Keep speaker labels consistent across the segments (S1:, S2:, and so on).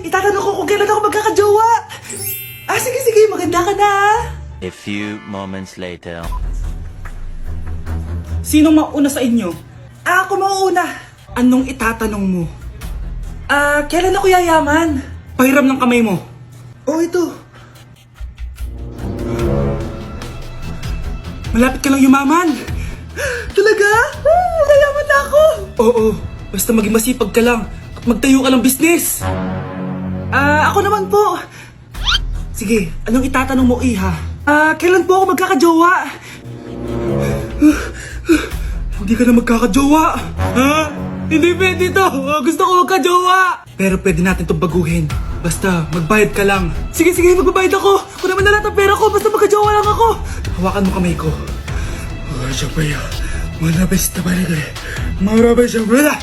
S1: itatanong ko kung kailan ako magkakajowa. Sige, maganda ka na.
S2: A few moments later.
S1: Sino mauna sa inyo? Ako mauuna. Anong itatanong mo? Kailan ako yayaman? Pahiram ng kamay mo. Oh, ito. Malapit ka lang yumaman. Talaga? Yayaman na ako. Oo, basta maging masipag ka lang at magtayo ka ng business. Ako naman po. Sige, anong itatanong mo, Iha? Kailan po ako magkakajowa? Hindi ka na magkakajowa. Ha? Hindi pwede to. Gusto ko magkajowa. Pero pwede natin itong baguhin. Basta, magbayad ka lang. Sige, magbabayad ako. Kung naman na lahat ang pera ko, basta magkajowa lang ako. Hawakan mo kamay ko. Siyempre, malabas na balik eh. Malabas na balik.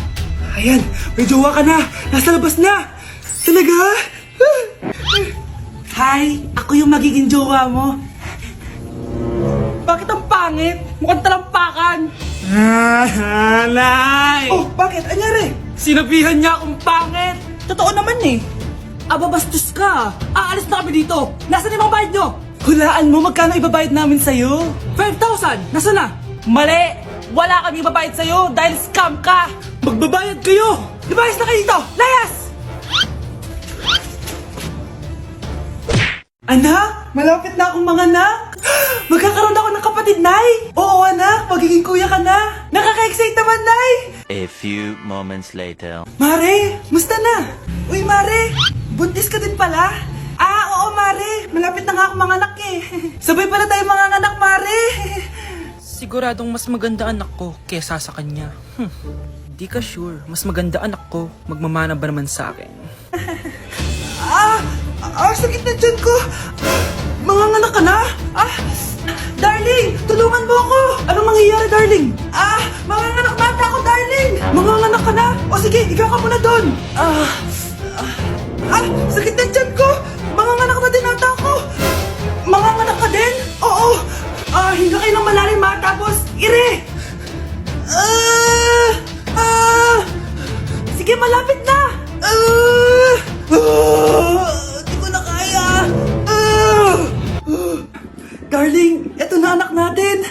S1: Ayan, may jowa ka na. Nasa labas na. Talaga? Hi, ako yung magiging jowa mo. Bakit ang pangit? Mukhang talampakan. Nay! Oh, bakit? Anyari? Sinabihan niya akong pangit. Totoo naman eh. Bastos ka. Aalis na kami dito. Nasaan yung mga bayad nyo? Hulaan mo magkano ibabayad namin sa'yo? 5,000! Nasaan na? Mali! Wala kami ibabayad sa'yo dahil scam ka! Magbabayad kayo! Lumayas na kayo dito! Layas! Anak! Malapit na akong mga anak! Magkakaroon ako ng kapatid, Nay! Oo, anak! Magiging kuya ka na! Nakaka-excite naman, Nay!
S2: A few moments later.
S1: Mare! Musta na? Uy, Mare! Buntis ka din pala? Oo, Mare! Malapit na nga akong mga anak eh! Sabay pala tayo mga anak, Mare!
S3: Siguradong mas maganda anak ko kesa sa kanya. Di ka sure, mas maganda anak ko, magmamana ba naman sa akin?
S1: Sakit na dyan ko! Mga anak ka na? Darling! Tulungan mo ako! Anong mangyayari, darling? Mga anak bata ako, darling! Mga anak ka na? O sige, ikaw ka muna doon! Sakit na dyan ko! Mga anak na din ata ako! Mga anak ka din? Oo! Hinga kayo ng malalim ha, tapos ire! Sige, malapit na! Di ko na kaya! Darling, eto na anak natin!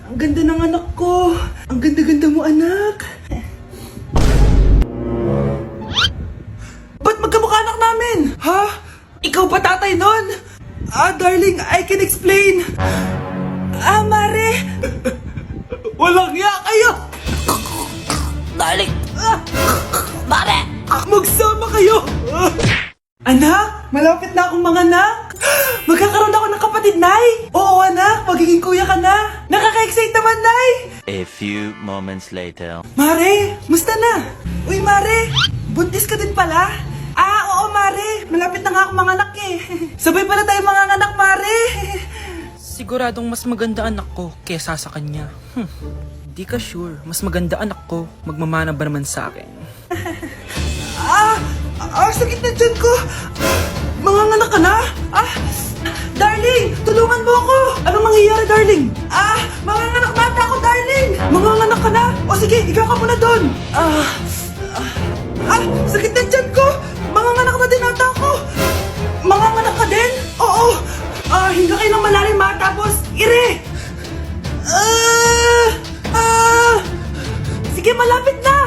S1: Ang ganda ng anak ko! Ang ganda-ganda mo, anak! Ba't magkamukha anak namin? Ha? Ikaw ba tatay nun? Darling, I can explain! Mare! Walang hiya kayo!
S3: Darling! Mare!
S1: Magsama kayo! Anak, malapit na akong mga anak! Magkakaroon ako ng kapatid, Nay! Oo, anak, magiging kuya ka na! Nakaka-excite naman, Nay!
S2: A few moments later.
S1: Mare, musta na? Uy, Mare, buntis ka din pala? Oo, Mare, malapit na nga akong mga anak eh. Sabay pala tayo mga anak, Mare!
S3: Siguradong mas maganda anak ko kesa sa kanya. Di ka sure, mas maganda anak ko, magmamana ba naman sa akin?
S1: Sakit na dyan ko! Mga anak ka na? Darling, tulungan mo ako! Anong mangyayari, darling? Mga anak bata ako, darling! Mga anak ka na? O sige, ikaw ka muna doon! Sakit na dyan ko! Mga anak na din ata ako! Mga anak ka din? Oo! Hinga kayo ng malalim ha, tapos ire! Sige, malapit na!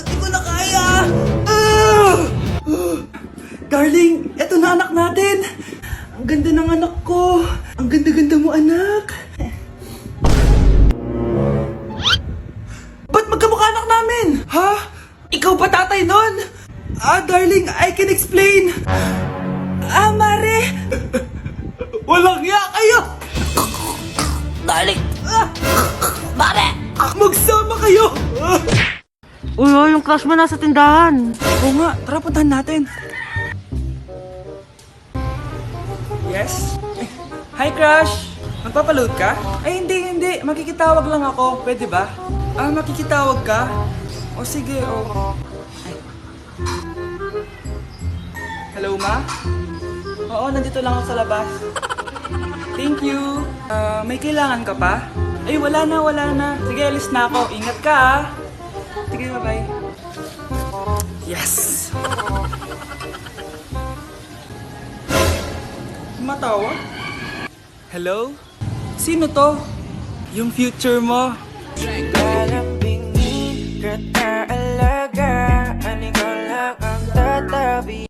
S1: Di ko na kaya! Darling, eto na anak natin! Ang ganda ng anak ko! Ang ganda-ganda mo, anak! Ba't magkamukha anak namin? Ha? Ikaw ba tatay nun? Darling, I can explain! Mare! Walang hiya kayo!
S3: Darling! Mare!
S1: Magsama kayo!
S3: Uy, yung crush mo nasa tindahan.
S1: Oo nga, tara puntahan natin. Yes? Hi, crush! Magpapaload ka? Ay, hindi. Makikitawag lang ako. Pwede ba? Makikitawag ka? O sige, Ay. Hello, ma? Oo, nandito lang ako sa labas. Thank you. May kailangan ka pa? Ay, wala na. Sige, alis na ako. Ingat ka, Sige, bye-bye.
S3: tumatawa? Hello? Sino to? Yung future mo.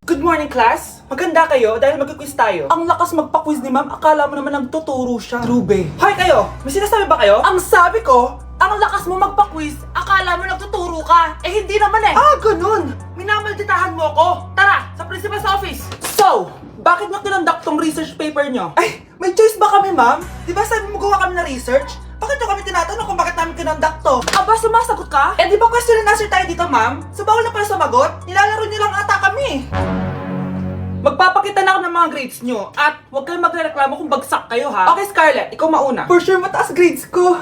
S3: Good morning, class! Maganda kayo dahil mag-quiz tayo. Ang lakas magpa-quiz ni ma'am, akala mo naman nagtuturo siya. Trube. Hoy kayo! May sinasabi ba kayo? Ang sabi ko, ang lakas mo magpa-quiz, akala mo nagtuturo ka. Eh hindi naman eh. Ah, ganun! Minamalditahan mo ako. Tara, sa principal's office. So, bakit nyo kinonduct tong research paper nyo? Ay, may choice ba kami, ma'am? Di ba sabi mo gawa kami na research? Bakit nyo kami tinatanong kung bakit namin kinonduct to? Aba, sumasagot ka? Eh di ba question and answer tayo dito, ma'am? So bawal na pala sumagot? Nilalaro nyo lang ata kami. Magpapakita na ako ng mga grades nyo at huwag kayong magreklamo kung bagsak kayo, ha? Okay, Scarlett, ikaw mauna. For sure, mataas grades ko.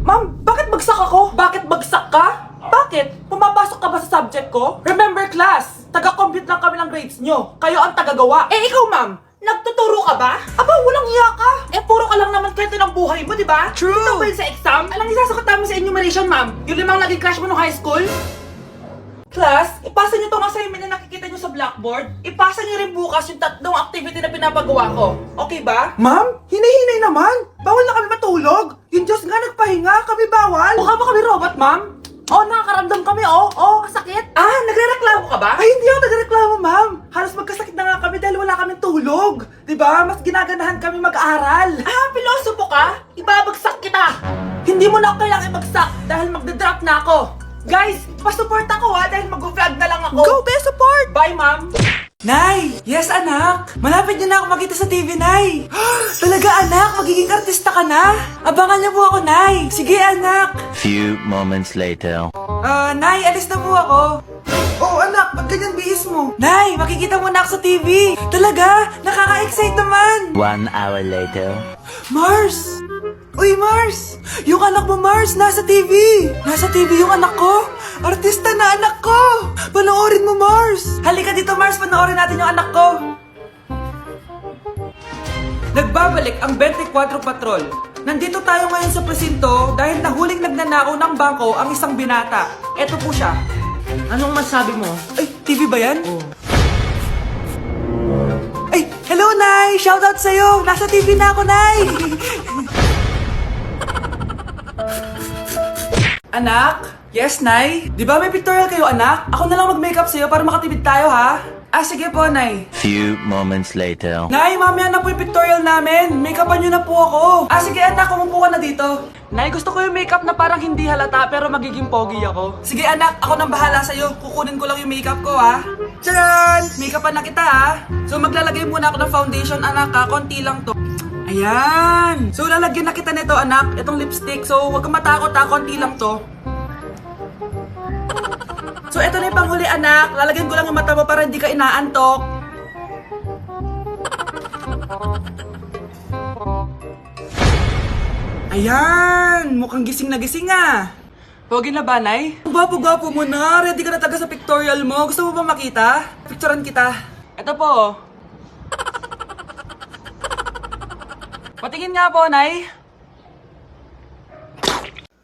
S3: Ma'am, bakit bagsak ako? Bakit bagsak ka? Bakit? Pumapasok ka ba sa subject ko? Remember, class, taga-compute lang kami ng grades nyo. Kayo ang tagagawa. Eh, ikaw, ma'am, nagtuturo ka ba? Aba, walang hiya ka. Eh, puro ka lang naman kwento ng buhay mo, di ba? True. Ito ba yun sa exam? Alang isasagot namin sa enumeration, ma'am. Yung 5 naging crush mo nung high school? Class, ipasa nyo tong assignment na nakikita nyo sa blackboard. Ipasa nyo rin bukas yung 3 activity na pinapagawa ko. Okay ba? Ma'am, hinay-hinay naman. Bawal na kami matulog. Yung Diyos nga nagpahinga, kami bawal. Mukha ba kami robot, ma'am? Oh, nakakaramdam kami, oh, sakit. Ah, nagrereklamo ka ba? Ay, hindi ako nagrereklamo, ma'am. Halos magkasakit na nga kami dahil wala kaming tulog. Diba? Mas ginaganahan kami mag-aaral. Ah, pilosopo ka? Ibabagsak kita. Hindi mo na ako kailangang ibagsak dahil magdadrop na ako. Guys, pa-support ako ha dahil mag-vlog na lang ako. Go, be support! Bye, ma'am. Nay! Yes, anak! Malapit niyo na ako makita sa TV, Nay! Talaga, anak! Magiging artista ka na! Abangan niyo po ako, Nay! Sige, anak!
S2: Few moments later.
S3: Nay, alis na po ako. Oh, anak! Ba't ganyan bihis mo? Nay, makikita mo na ako sa TV! Talaga! Nakaka-excite naman!
S2: 1 hour later.
S3: Mars! Uy, Mars! Yung anak mo, Mars, nasa TV! Nasa TV yung anak ko! Artista na anak ko! Panoorin mo, Mars! Halika dito, Mars, panoorin natin yung anak ko! Nagbabalik ang 24 Patrol. Nandito tayo ngayon sa presinto dahil nahuling nagnanakaw ng bangko ang isang binata. Eto po siya. Anong masabi mo? Ay, TV ba yan? Oh. Ay, hello, Nay! Shoutout sa'yo! Nasa TV na ako, Nay! Anak? Yes, Nay? Di ba may pictorial kayo, anak? Ako na lang mag-makeup sa'yo para makatipid tayo, ha? Ah, sige po, Nay.
S2: Few moments later.
S3: Nay, mamaya na po yung pictorial namin. Make-upan nyo na po ako. Ah, sige, anak, umupo ka na dito. Nay, gusto ko yung makeup na parang hindi halata pero magiging pogi ako. Sige, anak, ako nang bahala sa'yo. Kukunin ko lang yung makeup ko, ha? Tcharan! Make-upan na kita, ha? So, maglalagay muna ako ng foundation, anak, ha? Konti lang to. Ayan! So, lalagyan na kita nito, anak. Itong lipstick. So, huwag kang matakot, ha? Konti lang to. So, ito na yung panghuli, anak. Lalagyan ko lang yung mata mo para hindi ka inaantok. Ayan! Mukhang gising na gising, ah. Pogi na ba, Nay? Gwapo-gwapo mo na. Ready ka na taga sa pictorial mo. Gusto mo ba makita? Picturean kita. Ito po. Patingin nga po, Nay.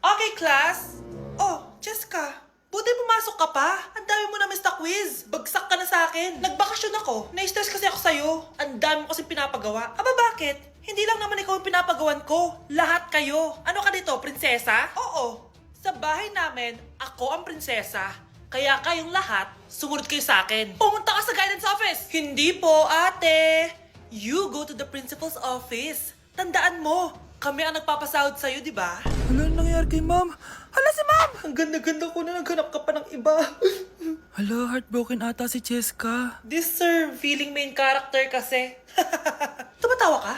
S3: Okay, class. Oh, Jessica. Buti pumasok ka pa. Ang dami mo na miss na quiz. Bagsak ka na sa akin. Nagbakasyon ako. Na-stress kasi ako sa'yo. Ang dami mo kasi pinapagawa. Aba, bakit? Hindi lang naman ikaw ang pinapagawan ko. Lahat kayo. Ano ka dito, prinsesa? Oo. Sa bahay namin, ako ang prinsesa. Kaya kayong lahat, sumunod kayo sa akin. Pumunta ka sa guidance office. Hindi po, ate. You go to the principal's office. Tandaan mo, kami ang nagpapasahod sa'yo, di ba? Ano nangyayari kay ma'am? Hala si ma'am! Ang ganda-ganda ko na naghanap ka pa ng iba. Hala, heartbroken ata si Cheska. This sir, feeling main character kasi. Tumatawa ka?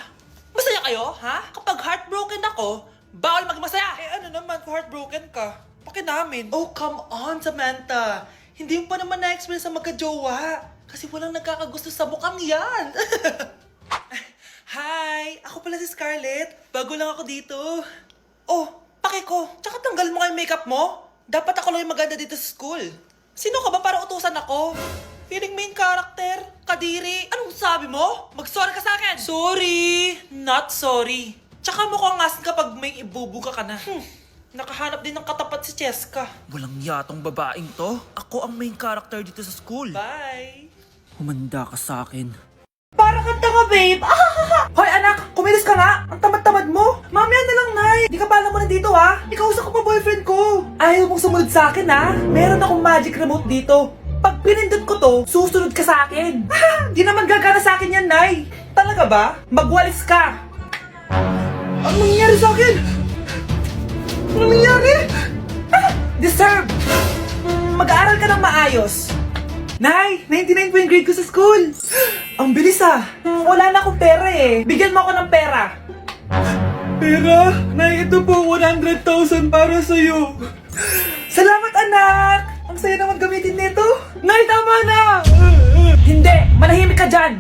S3: Masaya kayo, ha? Kapag heartbroken ako, bawal maging masaya. Eh ano naman kung heartbroken ka? Pakinamin. Oh, come on, Samantha. Hindi mo pa naman na-experience sa magka-jowa. Kasi walang nagkakagusto sa mukhang yan. Hi! Ako pala si Scarlett. Bago lang ako dito. Oh, pake ko. Tsaka tanggal mo nga yung makeup mo. Dapat ako lang yung maganda dito sa school. Sino ka ba para utusan ako? Feeling main character? Kadiri? Anong sabi mo? Mag-sorry ka sa akin! Sorry! Not sorry. Tsaka mukhang asin kapag may ibubuga ka na. Nakahanap din ng katapat si Cheska. Walang yatong babaeng to. Ako ang main character dito sa school. Bye! Humanda ka sa akin. Para kang tanga, babe. Hoy, anak, kumilos ka nga. Ang tamad-tamad mo. Mamaya na lang, Nay. Di ka pala mo nandito, ha? Ikausap ko pa boyfriend ko. Ayaw mong sumunod sa akin, ha? Meron akong magic remote dito. Pag pinindot ko to, susunod ka sa akin. Di naman gagana sa akin yan, Nay. Talaga ba? Magwalis ka. Ano nangyari sa akin? Ano nangyari? Deserve. Mag-aaral ka ng maayos. Nay, 99 po yung grade ko sa school. Ang bilis ah. Wala na akong pera eh. Bigyan mo ako ng pera.
S1: Pera? Nay, ito po 100,000 para sa'yo.
S3: Salamat anak. Ang saya naman gamitin nito. Nay, tama na. Hindi, manahimik ka dyan.